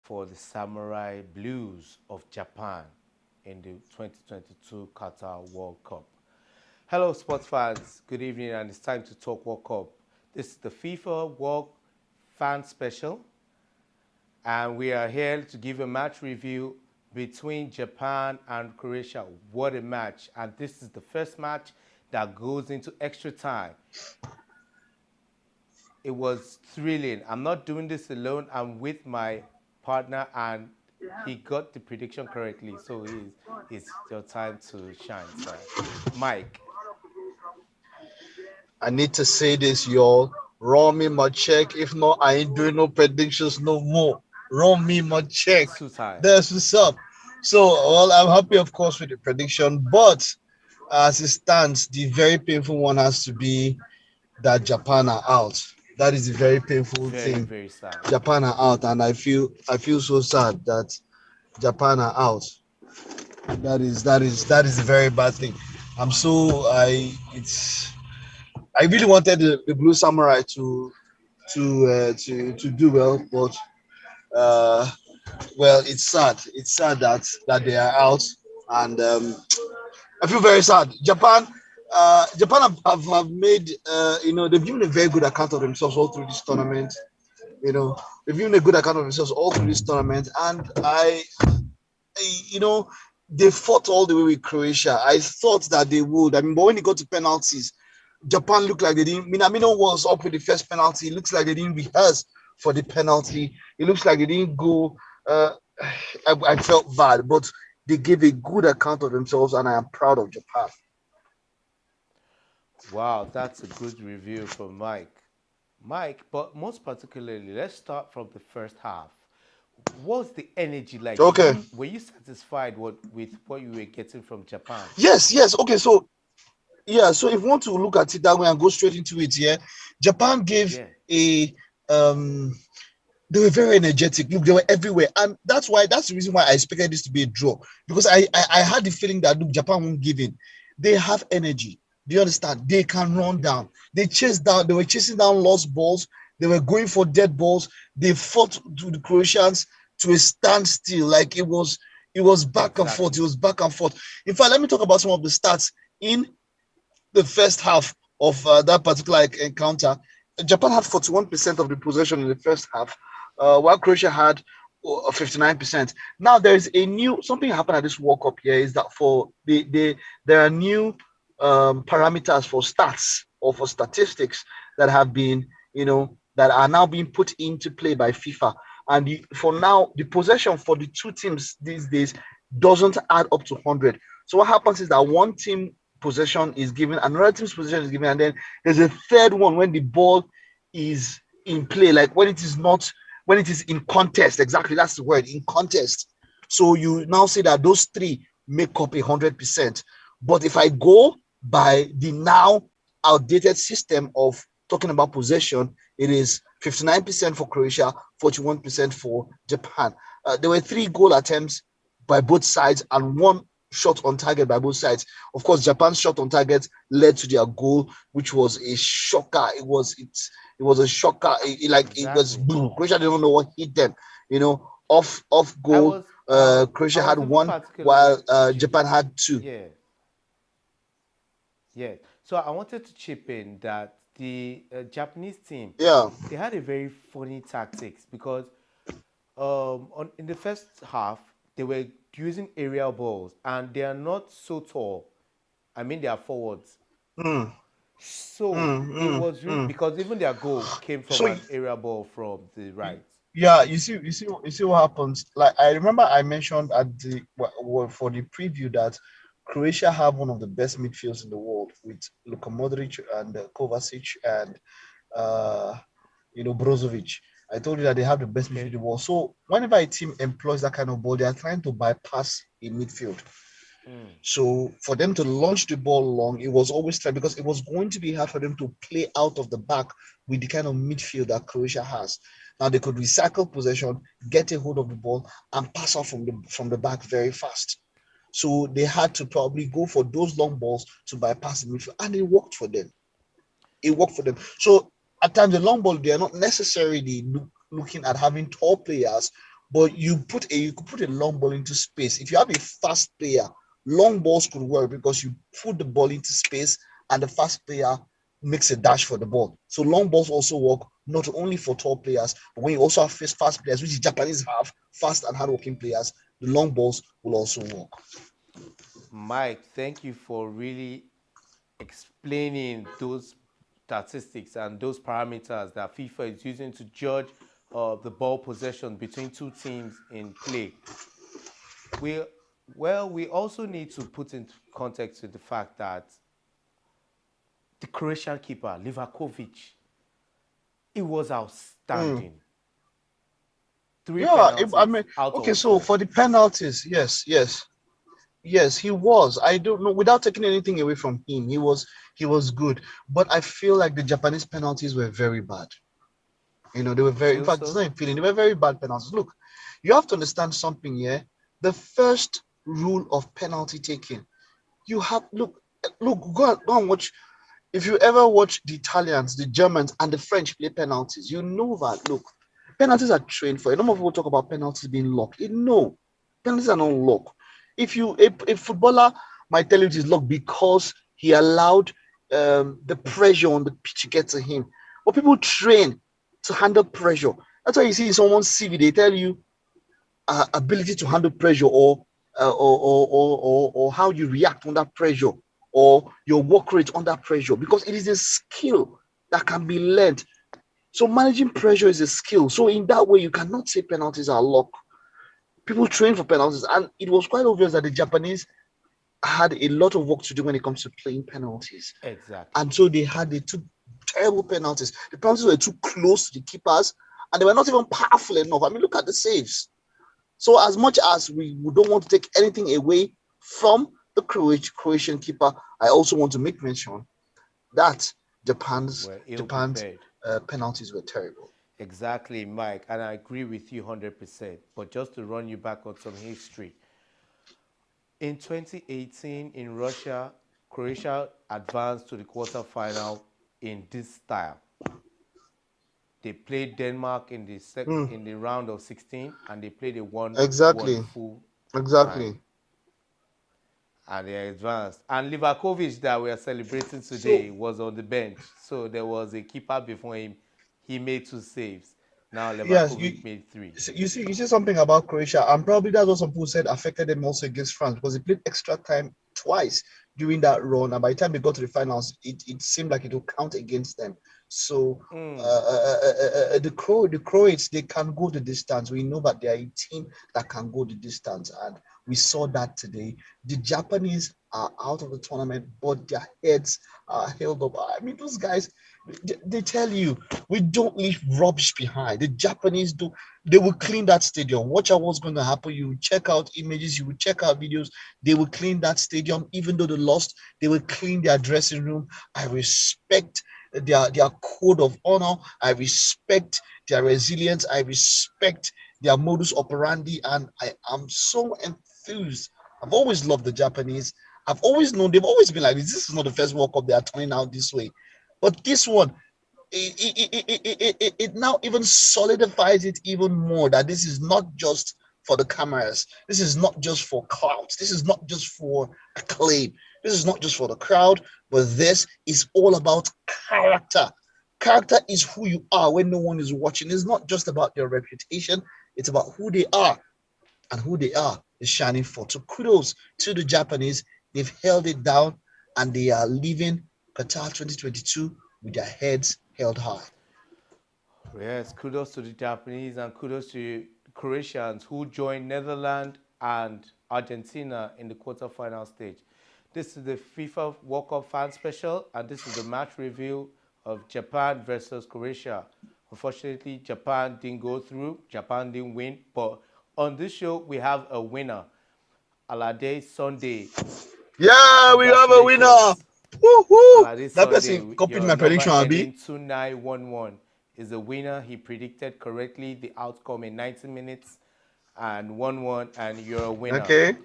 for the Samurai Blues of Japan in the 2022 Qatar World Cup. Hello, sports fans. Good evening, and it's time to talk World Cup. This is the FIFA World Fan Special, and we are here to give a match review between Japan and Croatia. What a match! And this is the first match that goes into extra time. It was thrilling. I'm not doing this alone. I'm with my partner, and he got the prediction correctly. So it's your time to shine, sir. Mike. I need to say this, y'all. Run me my check. If not, I ain't doing no predictions no more. Run me my check. Two time. That's what's up. So, well, I'm happy, of course, with the prediction, but as it stands, the very painful one has to be that Japan are out. That is a very painful Very, thing. very sad. Japan are out, and I feel so sad that Japan are out. That is a very bad thing. I'm so I really wanted the Blue Samurai to do well, but uh, well, it's sad. It's sad that they are out, and I feel very sad. Japan have made they've given a very good account of themselves all through this tournament. They've given a good account of themselves all through this tournament, and you know, they fought all the way with Croatia. I thought that they would. I mean, but when it got to penalties, Japan looked like they didn't. Minamino was up with the first penalty. It looks like they didn't rehearse for the penalty. It looks like they didn't go. Uh, I felt bad, but they gave a good account of themselves, and I am proud of Japan. Wow, that's a good review from Mike. Mike, but most particularly, let's start from the first half. What's the energy like? Okay. Were you satisfied with what you were getting from Japan? Yes. Yes. Okay. So yeah. So if you want to look at it that way and go straight into it, yeah, Japan gave Yeah. a um they were very energetic. Look, they were everywhere, and that's the reason why I expected this to be a draw, because I had the feeling that, look, Japan won't give in. They have energy. Do you understand? They can run down. They were chasing down lost balls. They were going for dead balls. They fought to the Croatians to a standstill. Like it was back and forth. It Exactly. was back and forth. In fact, let me talk about some of the stats in the first half of that particular encounter. Japan had 41% of the possession in the first half, while Croatia had 59%. Now there is a new something happened at this World Cup here, is that there are new parameters for stats or for statistics that have been, that are now being put into play by FIFA. And for now, the possession for the two teams these days doesn't add up to 100. So what happens is that one team possession is given, another team's possession is given, and then there's a third one when the ball is in play, like when it is in contest. Exactly, that's the word, in contest. So you now say that those three make up 100%. But if I go by the now outdated system of talking about possession, it is 59% for Croatia, 41% for Japan. There were 3 goal attempts by both sides and one shot on target by both sides. Of course, Japan's shot on target led to their goal, which was a shocker. It was a shocker. It was Exactly. boom. Croatia didn't know what hit them. Off I goal. was I was I Croatia had was even one, particularly while Japan had two. yeah. Yeah. So I wanted to chip in that the Japanese team, Yeah. they had a very funny tactics because in the first half they were using aerial balls, and they are not so tall. I mean, they are forwards. Mm, So mm, it mm, was mm. because even their goal came from So an aerial ball from the right. yeah, you see what happens. Like, I remember I mentioned for the preview that Croatia have one of the best midfields in the world with Luka Modric and Kovacic and uh, Brozovic. I told you that they have the best midfield in Okay. the world. So whenever a team employs that kind of ball, they are trying to bypass a midfield. Mm, So for them to launch the ball long, it was always trying, because it was going to be hard for them to play out of the back with the kind of midfield that Croatia has. Now they could recycle possession, get a hold of the ball, and pass off from the back very fast. So they had to probably go for those long balls to bypass the midfield, and it worked for them. It worked for them. So at times the long ball, they are not necessarily looking at having tall players but you could put a long ball into space. If you have a fast player, long balls could work because you put the ball into space and the fast player makes a dash for the ball. So long balls also work not only for tall players, but when you also have fast players, which the Japanese have, fast and hardworking players, the long balls will also work. Mike, thank you for really explaining those statistics and those parameters that FIFA is using to judge the ball possession between two teams in play. We, well, we also need to put into context with the fact that the Croatian keeper, Livakovic, it was Mm. outstanding. Three Yeah, I penalties mean, out okay, of so four. for the penalties, yes, he was. I don't know, without taking anything away from him, he was good. But I feel like the Japanese penalties were very bad. They were You very, in feel fact, it's so? not a feeling, they were very bad penalties. Look, you have to understand something here. The first rule of penalty taking, you have look, go and watch. If you ever watch the Italians, the Germans, and the French play penalties, you know that look, penalties are trained for it. A lot of people talk about penalties being luck. No, penalties are not luck. If a footballer might tell you it is luck because he allowed the pressure on the pitch to get to him. But people train to handle pressure. That's why you see in someone's CV, they tell you ability to handle pressure, or how you react under pressure, or your work rate under pressure, because it is a skill that can be learned. So managing pressure is a skill. So in that way, you cannot say penalties are luck. People train for penalties, and it was quite obvious that the Japanese had a lot of work to do when it comes to playing penalties. Exactly. And so they took terrible penalties. The penalties were too close to the keepers, and they were not even powerful enough. I mean, look at the saves. So as much as we don't want to take anything away from the Croatian keeper, I also want to make mention that Japan's We're ill Japan's prepared. penalties were terrible. Exactly, Mike, and I agree with you 100%. But just to run you back on some history, in 2018 in Russia, Croatia advanced to the quarterfinal in this style. They played Denmark in the Mm, in the round of 16, and they played a 1-1 exactly, full time, exactly. and they advanced. And Livakovic that we are celebrating So today was on the bench, so there was a keeper before him. He made two saves. Now yes, Livakovic made three. you see something about Croatia, and probably that's what some people said affected them also against France, because they played extra time twice during that run, and by the time they got to the finals, it seemed like it would count against them. So Mm. the Croats, they can go the distance. We know that they are a team that can go the distance, and we saw that today. The Japanese are out of the tournament, but their heads are held up. I mean, those guys, they tell you we don't leave rubbish behind. The Japanese do. They will clean that stadium. Watch out what's going to happen. You will check out images, you will check out videos. They will clean that stadium. Even though they lost, they will clean their dressing room. I respect their code of honor. I respect their resilience. I respect their modus operandi. And I am so enthused. I've always loved the Japanese. I've always known they've always been like this. This is not the first World Cup they are turning out this way. But this one, it now even solidifies it even more that this is not just for the cameras. This is not just for clout. This is not just for acclaim. This is not just for the crowd, but this is all about character. Character is who you are when no one is watching. It's not just about their reputation, it's about who they are, and who they are is shining forth. So kudos to the Japanese. They've held it down, and they are leaving Qatar 2022 with their heads held high. Yes, kudos to the Japanese and kudos to Croatians who joined Netherlands and Argentina in the quarterfinal stage. This is the FIFA World Cup fan special, and this is the match review of Japan versus Croatia. Unfortunately, Japan didn't go through. Japan didn't win, but on this show we have a winner. Alade Sunday. Yeah, we have a winner. Congratulations. Woohoo! Alade That person Sunday, copied your my number prediction, Abi. ending 2911 is the winner. He predicted correctly the outcome in 90 minutes and 1-1, and you're a winner. Okay.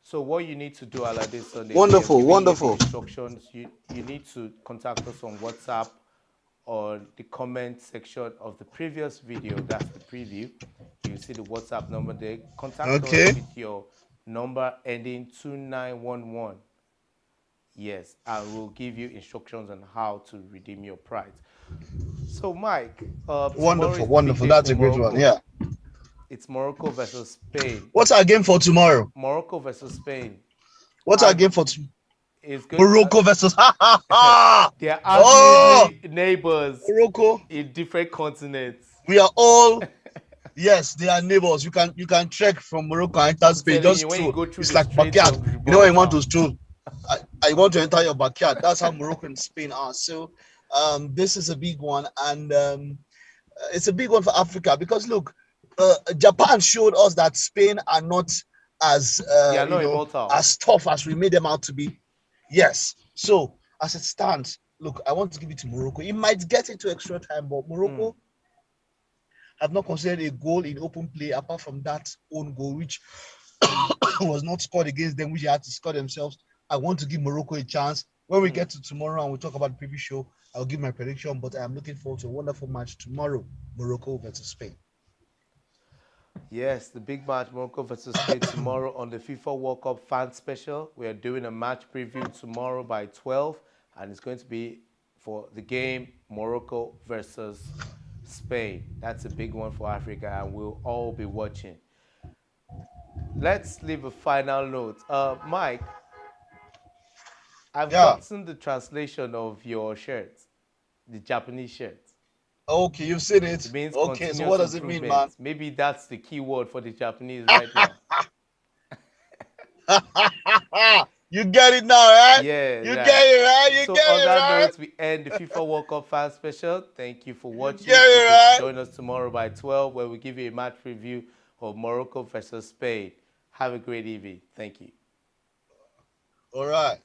So what you need to do, Alade Sunday, we have Wonderful, given you the wonderful. instructions. You need to contact us on WhatsApp or the comment section of the previous video. That's the preview. You see the WhatsApp number there. Contact us Okay. with your number ending 2911. Yes, and we'll give you instructions on how to redeem your prize. So, Mike, tomorrow Wonderful, is the big wonderful. day That's for a great one. Morocco. Yeah. It's Morocco versus Spain. What's our game for tomorrow? Morocco versus Spain. What's our And game for it's going. Morocco versus ha ha ha. They are Oh, arguably neighbors Morocco. in different continents. We are all, yes, they are neighbors. You can trek from Morocco and enter I'm Spain. telling Just you, when you stroll. go through It's the like Straits backyard. of You know when you want Gibraltar, to stroll. I want to enter your backyard. That's how Morocco and Spain are. So this is a big one, and it's a big one for Africa because look, Japan showed us that Spain are not as they are not immortal. as tough as we made them out to be. Yes. So as it stands, look, I want to give it to Morocco. It might get into extra time, but Morocco have not considered a goal in open play apart from that own goal, which was not scored against them, which they had to score themselves. I want to give Morocco a chance. When we get to tomorrow and we talk about the previous show, I'll give my prediction, but I am looking forward to a wonderful match tomorrow, Morocco versus Spain. Yes, the big match, Morocco versus Spain tomorrow on the FIFA World Cup fan special. We are doing a match preview tomorrow by 12, and it's going to be for the game Morocco versus Spain. That's a big one for Africa, and we'll all be watching. Let's leave a final note. Mike, I've Yeah. gotten the translation of your shirt, the Japanese shirt. Okay, you've seen It it. means Okay, so what continuous does it mean, man? improvement. Maybe that's the key word for the Japanese right now. You get it now, right? Yeah, You right. get it right. You So get on it that right. note, we end the FIFA World Cup fan special. Thank you for You watching. get You it can right. join us tomorrow by 12 where we give you a match review of Morocco versus Spain. Have a great evening. Thank you. All right.